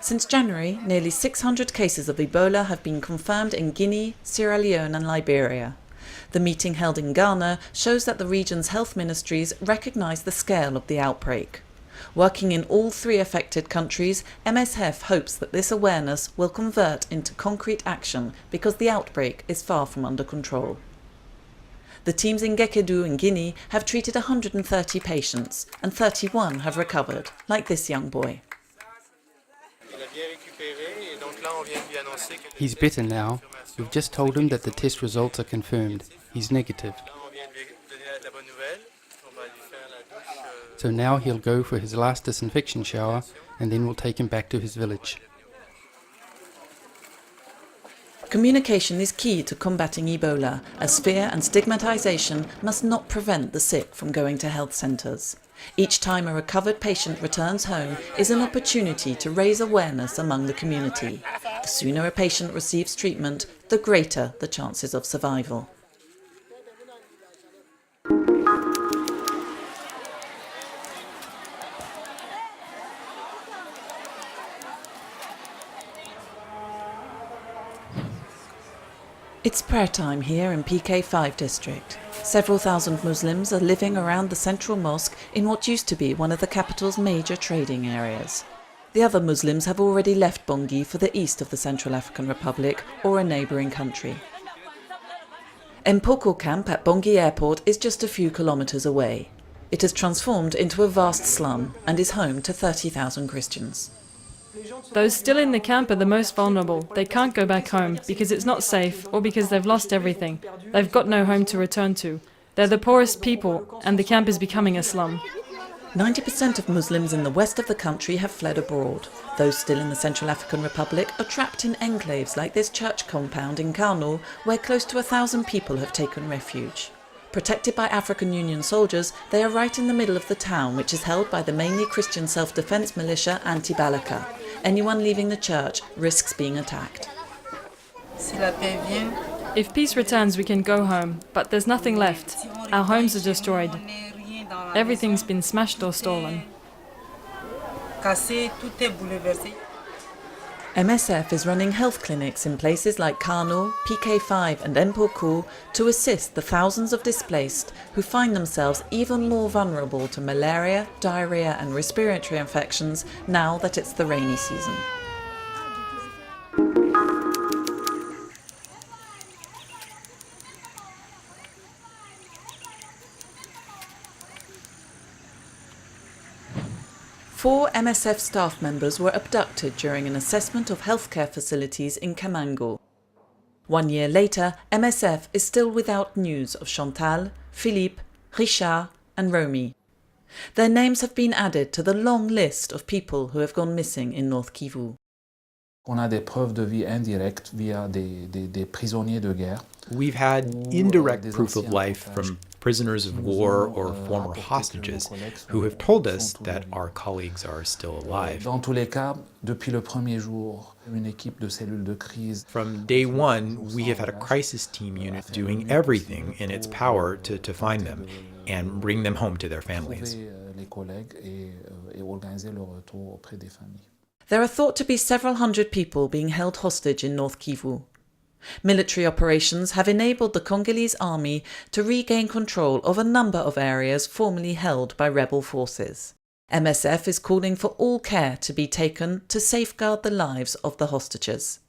Since January, nearly 600 cases of Ebola have been confirmed in Guinea, Sierra Leone and Liberia. The meeting held in Ghana shows that the region's health ministries recognise the scale of the outbreak. Working in all three affected countries, MSF hopes that this awareness will convert into concrete action because the outbreak is far from under control. The teams in Gekedu in Guinea have treated 130 patients and 31 have recovered, like this young boy. He's better now. We've just told him that the test results are confirmed. He's negative. So now he'll go for his last disinfection shower and then we'll take him back to his village. Communication is key to combating Ebola, as fear and stigmatization must not prevent the sick from going to health centres. Each time a recovered patient returns home is an opportunity to raise awareness among the community. The sooner a patient receives treatment, the greater the chances of survival. It's prayer time here in PK5 district. Several thousand Muslims are living around the central mosque in what used to be one of the capital's major trading areas. The other Muslims have already left Bangui for the east of the Central African Republic or a neighbouring country. Mpoko camp at Bangui airport is just a few kilometres away. It has transformed into a vast slum and is home to 30,000 Christians. Those still in the camp are the most vulnerable. They can't go back home because it's not safe or because they've lost everything. They've got no home to return to. They're the poorest people and the camp is becoming a slum. 90% of Muslims in the west of the country have fled abroad. Those still in the Central African Republic are trapped in enclaves like this church compound in Kano, where close to 1,000 people have taken refuge. Protected by African Union soldiers, they are right in the middle of the town, which is held by the mainly Christian self-defense militia Anti-Balaka. Anyone leaving the church risks being attacked. If peace returns, we can go home, but there's nothing left. Our homes are destroyed. Everything's been smashed or stolen. MSF is running health clinics in places like Kano, PK5 and Mpoko to assist the thousands of displaced who find themselves even more vulnerable to malaria, diarrhea and respiratory infections now that it's the rainy season. Four MSF staff members were abducted during an assessment of healthcare facilities in Kamango. 1 year later, MSF is still without news of Chantal, Philippe, Richard and Romy. Their names have been added to the long list of people who have gone missing in North Kivu. On a des preuves de vie indirectes via des prisonniers de guerre. We've had indirect proof of life from prisoners of war or former hostages who have told us that our colleagues are still alive. Dans tous les cas, depuis le premier jour, une équipe de cellules de crise. From day one, we have had a crisis team unit doing everything in its power to find them and bring them home to their families. Les collègues et organiser le retour auprès des familles. There are thought to be several hundred people being held hostage in North Kivu. Military operations have enabled the Congolese army to regain control of a number of areas formerly held by rebel forces. MSF is calling for all care to be taken to safeguard the lives of the hostages.